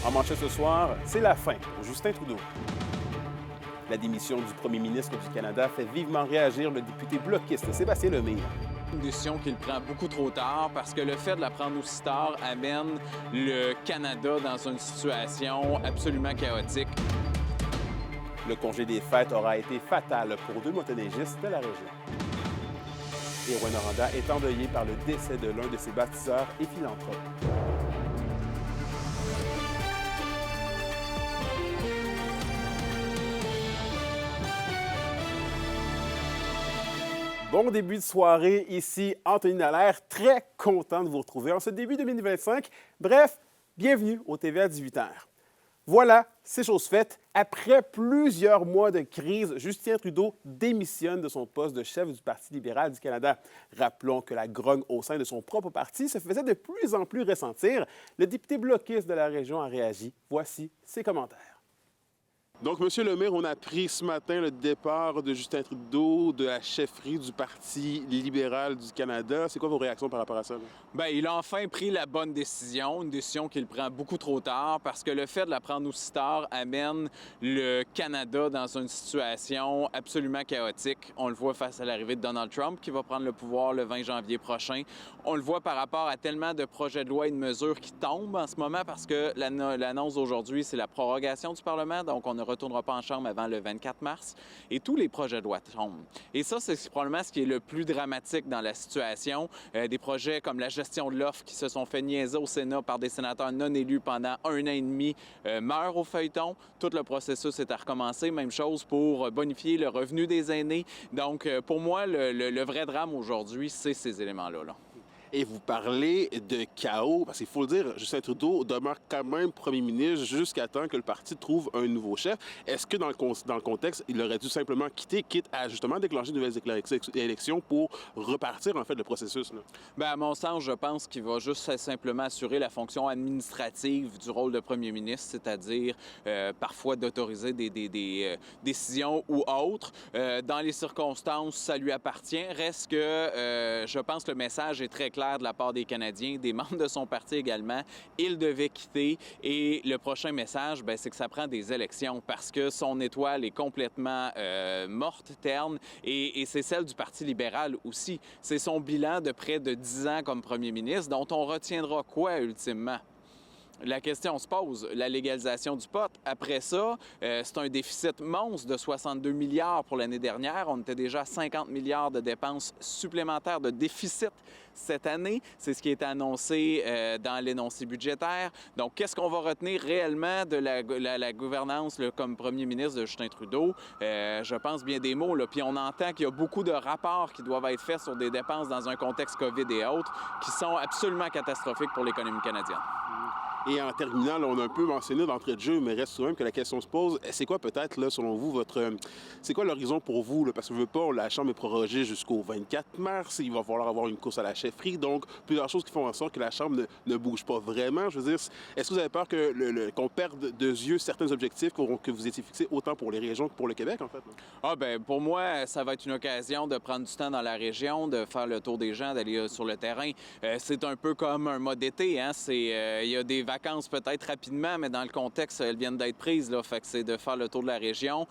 En manchette ce soir, c'est la fin pour Justin Trudeau. La démission du premier ministre du Canada fait vivement réagir le député bloquiste Sébastien Lemire. Une décision qu'il prend beaucoup trop tard parce que le fait de la prendre aussi tard amène le Canada dans une situation absolument chaotique. Le congé des fêtes aura été fatal pour deux motoneigistes de la région. Et Rouyn-Noranda est endeuillé par le décès de l'un de ses bâtisseurs et philanthropes. Bon début de soirée, ici Anthony Dallaire, très content de vous retrouver en ce début 2025. Bref, bienvenue au TVA à 18h. Voilà, c'est chose faite. Après plusieurs mois de crise, Justin Trudeau démissionne de son poste de chef du Parti libéral du Canada. Rappelons que la grogne au sein de son propre parti se faisait de plus en plus ressentir. Le député bloquiste de la région a réagi. Voici ses commentaires. Donc, M. Lemire, on a appris ce matin le départ de Justin Trudeau de la chefferie du Parti libéral du Canada. C'est quoi vos réactions par rapport à ça? Bien, il a enfin pris la bonne décision, une décision qu'il prend beaucoup trop tard parce que le fait de la prendre aussi tard amène le Canada dans une situation absolument chaotique. On le voit face à l'arrivée de Donald Trump qui va prendre le pouvoir le 20 janvier prochain. On le voit par rapport à tellement de projets de loi et de mesures qui tombent en ce moment parce que l'annonce d'aujourd'hui, c'est la prorogation du Parlement, donc on ne retournera pas en Chambre avant le 24 mars, et tous les projets de loi tombent. Et ça, c'est probablement ce qui est le plus dramatique dans la situation. Des projets comme la gestion de l'offre qui se sont fait niaiser au Sénat par des sénateurs non élus pendant 1 an et demi meurent au feuilleton. Tout le processus est à recommencer. Même chose pour bonifier le revenu des aînés. Donc, pour moi, le vrai drame aujourd'hui, c'est ces éléments-là. Et vous parlez de chaos, parce qu'il faut le dire, Justin Trudeau demeure quand même premier ministre jusqu'à temps que le parti trouve un nouveau chef. Est-ce que dans le contexte, il aurait dû simplement quitter, quitte à justement déclencher de nouvelles élections pour repartir en fait le processus? Là? Bien, à mon sens, je pense qu'il va juste simplement assurer la fonction administrative du rôle de premier ministre, c'est-à-dire parfois d'autoriser des décisions ou autres. Dans les circonstances, ça lui appartient. Reste que je pense que le message est très clair de la part des Canadiens, des membres de son parti également. Il devait quitter et le prochain message, bien, c'est que ça prend des élections parce que son étoile est complètement morte, terne, et c'est celle du Parti libéral aussi. C'est son bilan de près de 10 ans comme premier ministre dont on retiendra quoi ultimement? La question se pose, la légalisation du pot. Après ça, c'est un déficit monstre de 62 milliards pour l'année dernière. On était déjà à 50 milliards de dépenses supplémentaires de déficit cette année. C'est ce qui est annoncé dans l'énoncé budgétaire. Donc, qu'est-ce qu'on va retenir réellement de la gouvernance là, comme premier ministre de Justin Trudeau? Je pense bien des mots. Là. Puis on entend qu'il y a beaucoup de rapports qui doivent être faits sur des dépenses dans un contexte COVID et autres qui sont absolument catastrophiques pour l'économie canadienne. Et en terminant, là, on a un peu mentionné d'entrée de jeu, mais reste quand même que la question se pose. C'est quoi peut-être, là, selon vous, c'est quoi l'horizon pour vous? Là? Parce que je veux pas, la Chambre est prorogée jusqu'au 24 mars. Il va falloir avoir une course à la chefferie. Donc, plusieurs choses qui font en sorte que la Chambre ne bouge pas vraiment. Je veux dire, est-ce que vous avez peur qu'on perde de yeux certains objectifs que vous étiez fixés autant pour les régions que pour le Québec, en fait? Là? Ah, bien, pour moi, ça va être une occasion de prendre du temps dans la région, de faire le tour des gens, d'aller sur le terrain. C'est un peu comme un mode d'été, hein? Il y a des vacances peut-être rapidement, mais dans le contexte, elles viennent d'être prises. Là. Fait que c'est de faire le tour de la région.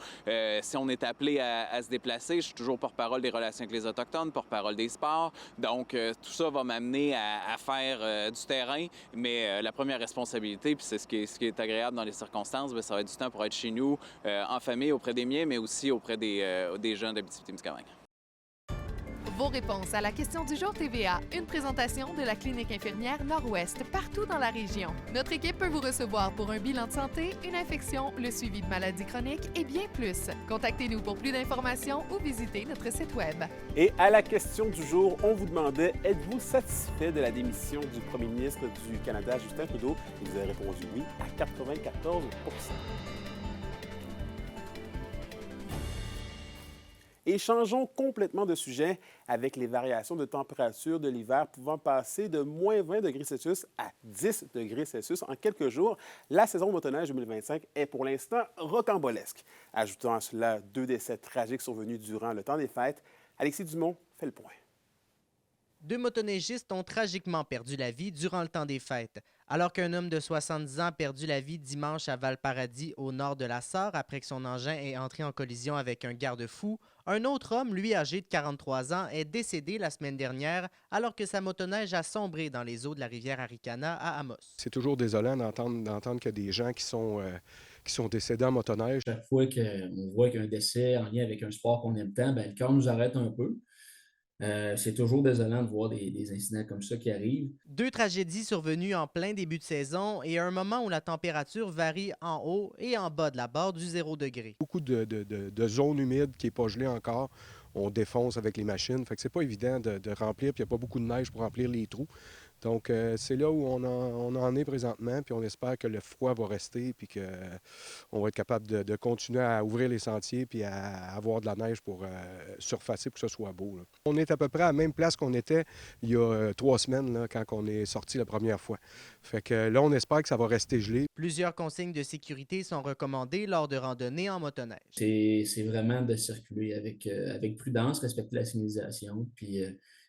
Si on est appelé à se déplacer, je suis toujours porte-parole des relations avec les Autochtones, porte-parole des sports. Donc, tout ça va m'amener à faire du terrain. Mais la première responsabilité, puis c'est ce qui est agréable dans les circonstances, bien, ça va être du temps pour être chez nous, en famille, auprès des miens, mais aussi auprès des jeunes d'Abitibi-Témiscamingue. Vos réponses à la question du jour TVA, une présentation de la clinique infirmière Nord-Ouest partout dans la région. Notre équipe peut vous recevoir pour un bilan de santé, une infection, le suivi de maladies chroniques et bien plus. Contactez-nous pour plus d'informations ou visitez notre site Web. Et à la question du jour, on vous demandait, êtes-vous satisfait de la démission du premier ministre du Canada, Justin Trudeau? Et vous avez répondu oui à 94 %. Et changeons complètement de sujet avec les variations de température de l'hiver pouvant passer de moins 20 degrés Celsius à 10 degrés Celsius en quelques jours. La saison de motoneige 2025 est pour l'instant rocambolesque. Ajoutant à cela 2 décès tragiques survenus durant le temps des fêtes, Alexis Dumont fait le point. 2 motoneigistes ont tragiquement perdu la vie durant le temps des fêtes. Alors qu'un homme de 70 ans a perdu la vie dimanche à Valparadis, au nord de la Sarre, après que son engin ait entré en collision avec un garde-fou, un autre homme, lui âgé de 43 ans, est décédé la semaine dernière alors que sa motoneige a sombré dans les eaux de la rivière Aricana à Amos. C'est toujours désolant d'entendre qu'il y a des gens qui sont décédés en motoneige. Chaque fois qu'on voit qu'il y a un décès en lien avec un sport qu'on aime tant, le cœur nous arrête un peu. C'est toujours désolant de voir des incidents comme ça qui arrivent. 2 tragédies survenues en plein début de saison et à un moment où la température varie en haut et en bas de la barre du 0 degré. Beaucoup de zones humides qui n'est pas gelée encore. On défonce avec les machines. Fait que c'est pas évident de remplir, puis il n'y a pas beaucoup de neige pour remplir les trous. Donc, c'est là où on en est présentement, puis on espère que le froid va rester, puis qu'on va être capable de continuer à ouvrir les sentiers, puis à avoir de la neige pour surfacer, pour que ce soit beau, là. On est à peu près à la même place qu'on était il y a 3 semaines, là, quand on est sorti la première fois. Fait que là, on espère que ça va rester gelé. Plusieurs consignes de sécurité sont recommandées lors de randonnées en motoneige. C'est vraiment de circuler avec prudence, respecter la signalisation, puis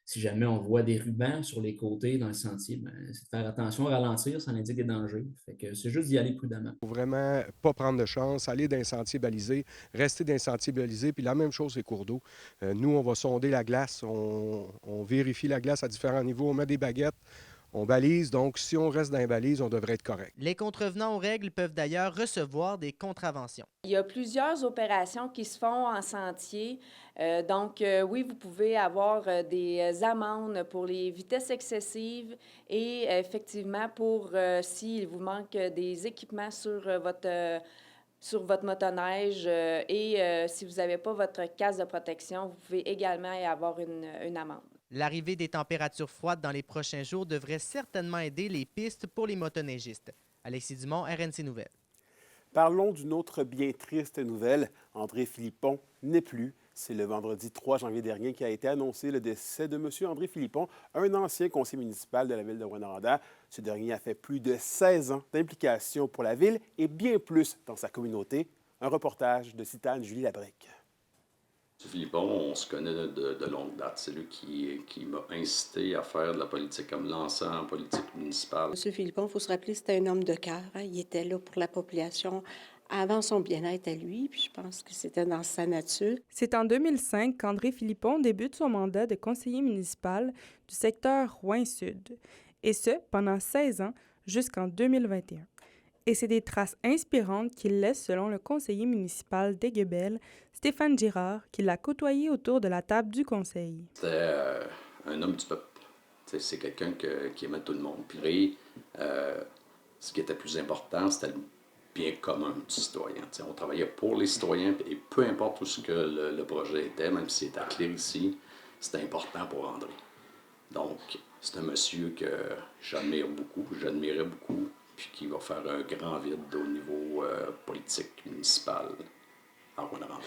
si jamais on voit des rubans sur les côtés dans le sentier, c'est de faire attention, ralentir, ça indique des dangers. Fait que c'est juste d'y aller prudemment. Il faut vraiment pas prendre de chance, aller dans un sentier balisé, rester dans un sentier balisé, puis la même chose les cours d'eau. Nous, on va sonder la glace, on vérifie la glace à différents niveaux, on met des baguettes, on balise, donc si on reste dans les balises, on devrait être correct. Les contrevenants aux règles peuvent d'ailleurs recevoir des contraventions. Il y a plusieurs opérations qui se font en sentier. Oui, vous pouvez avoir des amendes pour les vitesses excessives et effectivement pour s'il vous manque des équipements sur votre motoneige si vous n'avez pas votre casque de protection, vous pouvez également y avoir une amende. L'arrivée des températures froides dans les prochains jours devrait certainement aider les pistes pour les motoneigistes. Alexis Dumont, RNC Nouvelles. Parlons d'une autre bien triste nouvelle. André Philippon n'est plus. C'est le vendredi 3 janvier dernier qu'a été annoncé le décès de M. André Philippon, un ancien conseiller municipal de la ville de Rouyn-Noranda. Ce dernier a fait plus de 16 ans d'implication pour la ville et bien plus dans sa communauté. Un reportage de Citane Julie Labrec. M. Philippon, on se connaît de longue date. C'est lui qui m'a incité à faire de la politique, à me lancer en politique municipale. M. Philippon, il faut se rappeler, c'était un homme de cœur. Hein? Il était là pour la population avant son bien-être à lui, puis je pense que c'était dans sa nature. C'est en 2005 qu'André Philippon débute son mandat de conseiller municipal du secteur Rouyn-Sud, et ce, pendant 16 ans, jusqu'en 2021. Et c'est des traces inspirantes qu'il laisse selon le conseiller municipal d'Aiguebelle, Stéphane Girard, qui l'a côtoyé autour de la table du conseil. C'était un homme du peuple. C'est quelqu'un qui aimait tout le monde. Puis ce qui était plus important, c'était le bien commun du citoyen. On travaillait pour les citoyens et peu importe où ce que le projet était, même si c'était à Clérici, c'était important pour André. Donc, c'est un monsieur que j'admirais beaucoup, puis qui va faire un grand vide au niveau politique municipal à Rouyn-Noranda.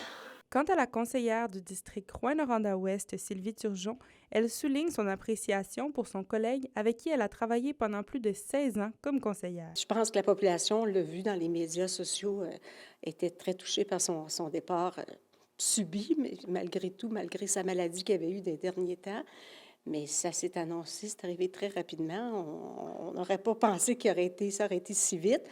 Quant à la conseillère du district Rouyn-Noranda-Ouest, Sylvie Turgeon, elle souligne son appréciation pour son collègue avec qui elle a travaillé pendant plus de 16 ans comme conseillère. Je pense que la population, l'a vu dans les médias sociaux, était très touchée par son départ subi, mais malgré tout, malgré sa maladie qu'il avait eue des derniers temps. Mais ça s'est annoncé, c'est arrivé très rapidement. On n'aurait pas pensé ça aurait été si vite.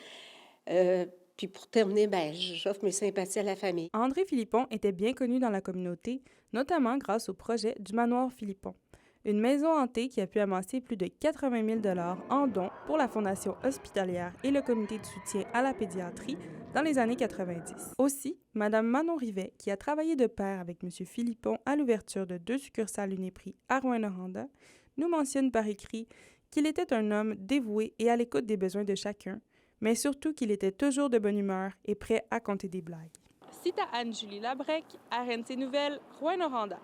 Puis pour terminer, j'offre mes sympathies à la famille. André Philippon était bien connu dans la communauté, notamment grâce au projet du manoir Philippon, une maison hantée qui a pu amasser plus de 80 000 $ en dons pour la Fondation hospitalière et le comité de soutien à la pédiatrie dans les années 90. Aussi, Mme Manon Rivet, qui a travaillé de pair avec M. Philippon à l'ouverture de 2 succursales Uniprix à Rouyn-Noranda, nous mentionne par écrit qu'il était un homme dévoué et à l'écoute des besoins de chacun, mais surtout qu'il était toujours de bonne humeur et prêt à compter des blagues. Cite à Anne-Julie Labrec, RNC Nouvelles, Rouyn-Noranda.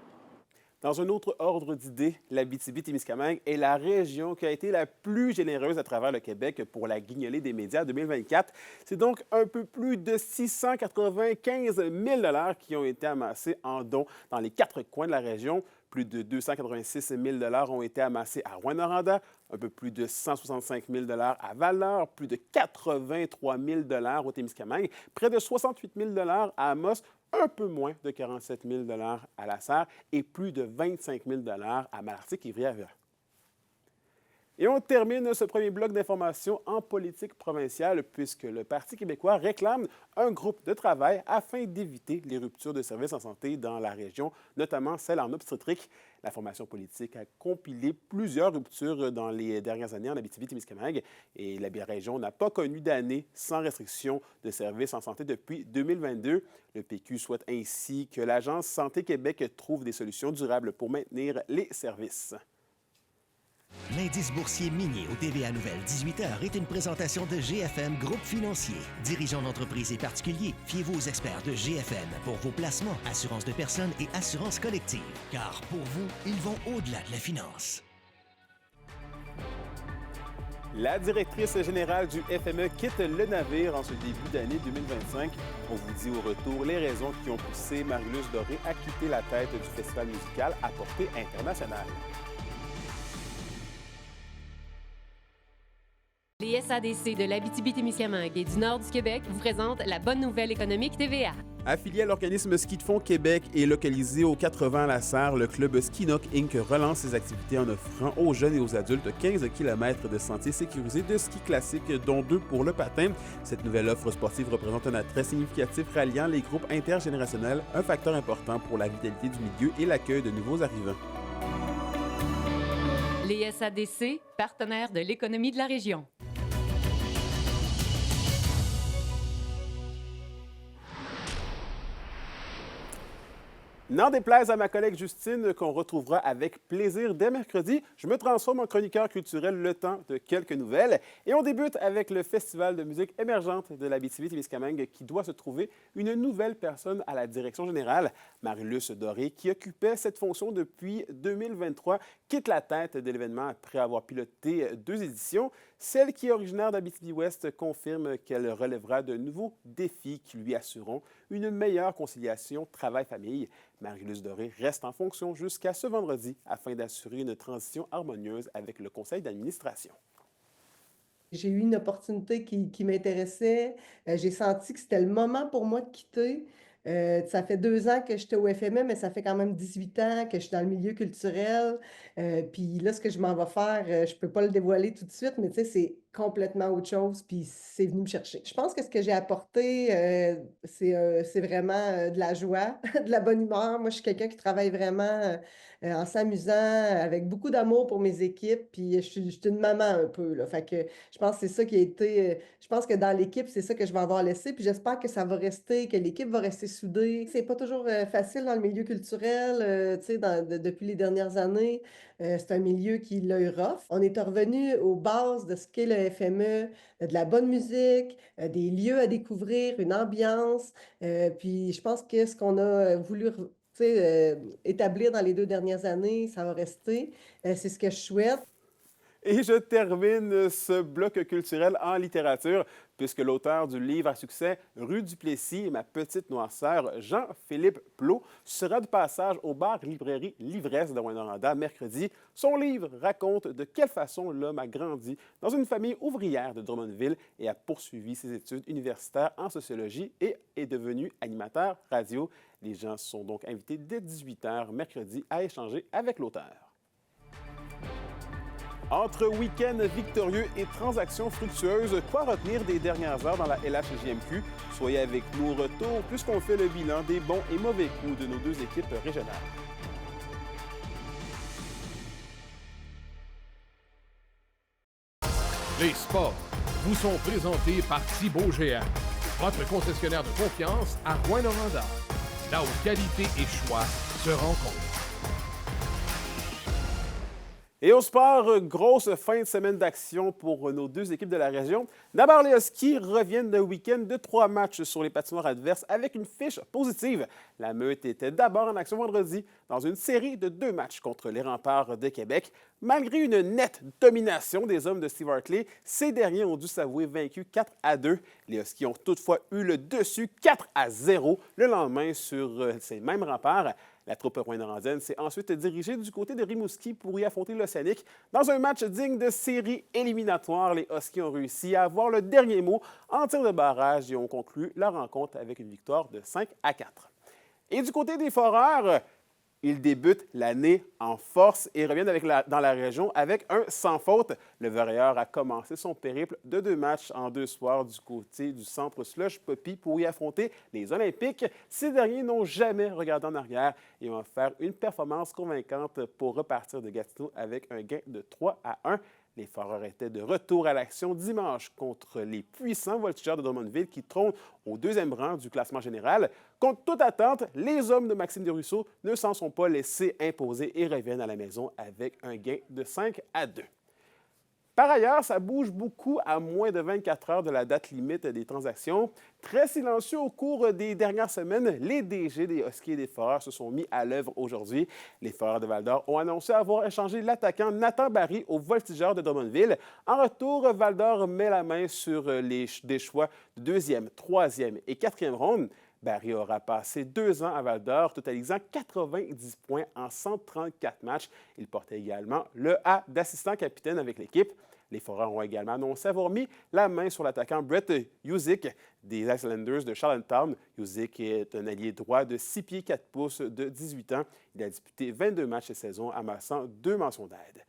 Dans un autre ordre d'idées, l'Abitibi-Témiscamingue est la région qui a été la plus généreuse à travers le Québec pour la guignolée des médias 2024. C'est donc un peu plus de 695 000 $ qui ont été amassés en dons dans les 4 coins de la région. Plus de 286 000 $ ont été amassés à Rouyn-Noranda, un peu plus de 165 000 $ à Val-d'Or, plus de 83 000 $ au Témiscamingue, près de 68 000 $ à Amos, un peu moins de 47 000 $ à La Sarre et plus de 25 000 $ à Malartic et Vriaria. Et on termine ce premier bloc d'informations en politique provinciale puisque le Parti québécois réclame un groupe de travail afin d'éviter les ruptures de services en santé dans la région, notamment celle en obstétrique. La formation politique a compilé plusieurs ruptures dans les dernières années en Abitibi-Témiscamingue et la région n'a pas connu d'année sans restriction de services en santé depuis 2022. Le PQ souhaite ainsi que l'Agence Santé Québec trouve des solutions durables pour maintenir les services. L'indice boursier minier au TVA Nouvelle 18h est une présentation de GFM Groupe Financier. Dirigeants d'entreprises et particuliers, fiez-vous aux experts de GFM pour vos placements, assurances de personnes et assurances collectives. Car pour vous, ils vont au-delà de la finance. La directrice générale du FME quitte le navire en ce début d'année 2025. On vous dit au retour les raisons qui ont poussé Marie-Luce Doré à quitter la tête du festival musical à portée internationale. Les SADC de l'Abitibi-Témiscamingue et du nord du Québec vous présentent la bonne nouvelle économique TVA. Affilié à l'organisme Ski de fond Québec et localisé au 80 La Sarre, le club Skinock Inc. relance ses activités en offrant aux jeunes et aux adultes 15 km de sentiers sécurisés de ski classique, dont 2 pour le patin. Cette nouvelle offre sportive représente un attrait significatif ralliant les groupes intergénérationnels, un facteur important pour la vitalité du milieu et l'accueil de nouveaux arrivants. Les SADC, partenaires de l'économie de la région. N'en déplaise à ma collègue Justine, qu'on retrouvera avec plaisir dès mercredi, je me transforme en chroniqueur culturel le temps de quelques nouvelles. Et on débute avec le Festival de musique émergente de l'Abitibi-Témiscamingue qui doit se trouver une nouvelle personne à la direction générale. Marie-Luce Doré, qui occupait cette fonction depuis 2023, quitte la tête de l'événement après avoir piloté 2 éditions. Celle qui est originaire d'Abitibi-Ouest confirme qu'elle relèvera de nouveaux défis qui lui assureront une meilleure conciliation travail-famille. Marie-Luce Doré reste en fonction jusqu'à ce vendredi afin d'assurer une transition harmonieuse avec le conseil d'administration. J'ai eu une opportunité qui m'intéressait. J'ai senti que c'était le moment pour moi de quitter. Ça fait 2 ans que j'étais au FME, mais ça fait quand même 18 ans que je suis dans le milieu culturel. Puis là, ce que je m'en vais faire, je ne peux pas le dévoiler tout de suite, mais tu sais, c'est complètement autre chose, puis c'est venu me chercher. Je pense que ce que j'ai apporté, c'est vraiment de la joie, de la bonne humeur. Moi, je suis quelqu'un qui travaille vraiment en s'amusant, avec beaucoup d'amour pour mes équipes, puis je suis une maman un peu, là. Fait que je pense que c'est ça qui a été... je pense que dans l'équipe, c'est ça que je vais avoir laissé, puis j'espère que ça va rester, que l'équipe va rester soudée. C'est pas toujours facile dans le milieu culturel, tu sais, depuis les dernières années. C'est un milieu qui l'a eu rough. On est revenu aux bases de ce qu'est le FME, de la bonne musique, des lieux à découvrir, une ambiance. Puis je pense que ce qu'on a voulu établir dans les 2 dernières années, ça va rester. C'est ce que je souhaite. Et je termine ce bloc culturel en littérature, puisque l'auteur du livre à succès « Rue du Plessis et ma petite noirceur », Jean-Philippe Plot, sera de passage au bar-librairie L'Ivresse de Rouyn-Noranda mercredi. Son livre raconte de quelle façon l'homme a grandi dans une famille ouvrière de Drummondville et a poursuivi ses études universitaires en sociologie et est devenu animateur radio. Les gens sont donc invités dès 18h mercredi à échanger avec l'auteur. Entre week-end victorieux et transactions fructueuses, quoi retenir des dernières heures dans la LHJMQ? Soyez avec nous au retour puisqu'on fait le bilan des bons et mauvais coups de nos 2 équipes régionales. Les sports vous sont présentés par Thibaut GM, votre concessionnaire de confiance à Rouyn-Noranda, là où qualité et choix se rencontrent. Et au sport, grosse fin de semaine d'action pour nos 2 équipes de la région. D'abord, les Huskies reviennent d'un week-end de 3 matchs sur les patinoires adverses avec une fiche positive. La Meute était d'abord en action vendredi dans une série de 2 matchs contre les Remparts de Québec. Malgré une nette domination des hommes de Steve Hartley, ces derniers ont dû s'avouer vaincus 4-2. Les Huskies ont toutefois eu le dessus 4-0 le lendemain sur ces mêmes remparts. La troupe rouyn-norandienne s'est ensuite dirigée du côté de Rimouski pour y affronter l'Océanique. Dans un match digne de série éliminatoire, les Huskies ont réussi à avoir le dernier mot en tir de barrage et ont conclu la rencontre avec une victoire de 5-4. Et du côté des Foreurs, Ils débutent l'année en force et reviennent dans la région avec un sans faute. Le Warrior a commencé son périple de 2 matchs en 2 soirs du côté du centre Slush Poppy pour y affronter les Olympiques. Ces derniers n'ont jamais regardé en arrière et ont offert une performance convaincante pour repartir de Gatineau avec un gain de 3-1. Les Foreurs étaient de retour à l'action dimanche contre les puissants Voltigeurs de Drummondville qui trônent au 2e rang du classement général. Contre toute attente, les hommes de Maxime Desruisseaux ne s'en sont pas laissés imposer et reviennent à la maison avec un gain de 5-2. Par ailleurs, ça bouge beaucoup à moins de 24 heures de la date limite des transactions. Très silencieux au cours des dernières semaines, les DG des Huskies et des Foreurs se sont mis à l'œuvre aujourd'hui. Les Foreurs de Val-d'Or ont annoncé avoir échangé l'attaquant Nathan Barry aux Voltigeurs de Drummondville. En retour, Val-d'Or met la main sur des choix de 2e, 3e et 4e ronde. Barry aura passé 2 ans à Val-d'Or, totalisant 90 points en 134 matchs. Il portait également le A d'assistant capitaine avec l'équipe. Les Foreurs ont également annoncé avoir mis la main sur l'attaquant Brett Usyk des Islanders de Charlottetown. Usyk est un allié droit de 6 pieds 4 pouces de 18 ans. Il a disputé 22 matchs cette saison, amassant 2 mentions d'aide.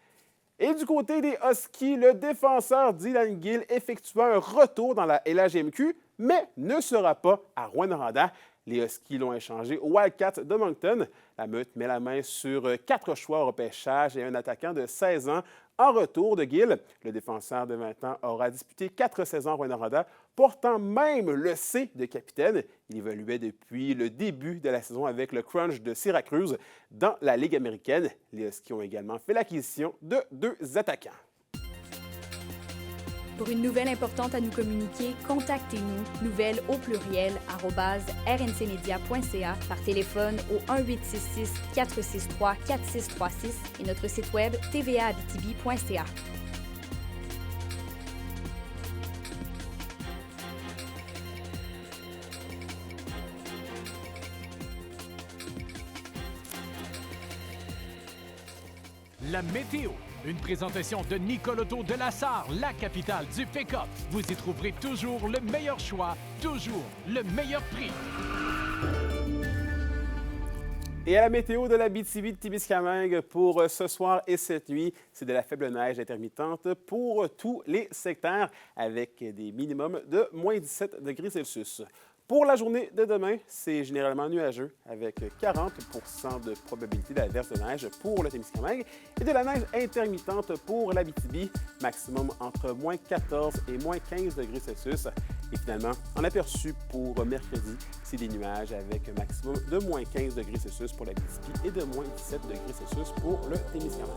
Et du côté des Huskies, le défenseur Dylan Gill effectua un retour dans la LHMQ, mais ne sera pas à Rouyn-Noranda. Les Huskies l'ont échangé aux Wildcats de Moncton. La Meute met la main sur 4 choix au repêchage et un attaquant de 16 ans. En retour de Gill, le défenseur de 20 ans aura disputé 4 saisons à Rouyn-Noranda, portant même le C de capitaine. Il évoluait depuis le début de la saison avec le Crunch de Syracuse dans la Ligue américaine. Les Huskies ont également fait l'acquisition de 2 attaquants. Pour une nouvelle importante à nous communiquer, contactez-nous, nouvelles au pluriel, @rncmedia.ca, par téléphone au 1-866-463-4636 et notre site web tvaabitibi.ca. La météo. Une présentation de Nicole Auto de la Sarre, la capitale du pick-up. Vous y trouverez toujours le meilleur choix, toujours le meilleur prix. Et à la météo de l'Abitibi-Témiscamingue pour ce soir et cette nuit, c'est de la faible neige intermittente pour tous les secteurs avec des minimums de moins 17 degrés Celsius. Pour la journée de demain, c'est généralement nuageux avec 40 % de probabilité d'averse de neige pour le Témiscamingue et de la neige intermittente pour l'Abitibi, maximum entre moins 14 et moins 15 degrés Celsius. Et finalement, en aperçu pour mercredi, c'est des nuages avec un maximum de moins 15 degrés Celsius pour l'Abitibi et de moins 17 degrés Celsius pour le Témiscamingue.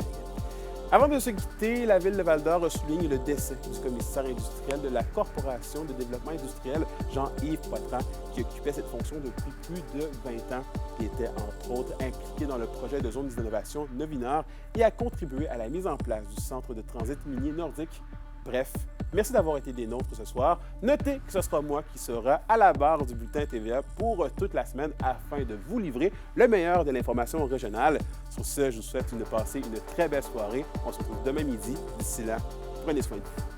Avant de se quitter, la Ville de Val-d'Or souligne le décès du commissaire industriel de la Corporation de développement industriel, Jean-Yves Poitras, qui occupait cette fonction depuis plus de 20 ans. Il était entre autres impliqué dans le projet de zone d'innovation Novinor et a contribué à la mise en place du centre de transit minier nordique. Bref, merci d'avoir été des nôtres ce soir. Notez que ce sera moi qui sera à la barre du bulletin TVA pour toute la semaine afin de vous livrer le meilleur de l'information régionale. Sur ce, je vous souhaite de passer une très belle soirée. On se retrouve demain midi. D'ici là, prenez soin de vous.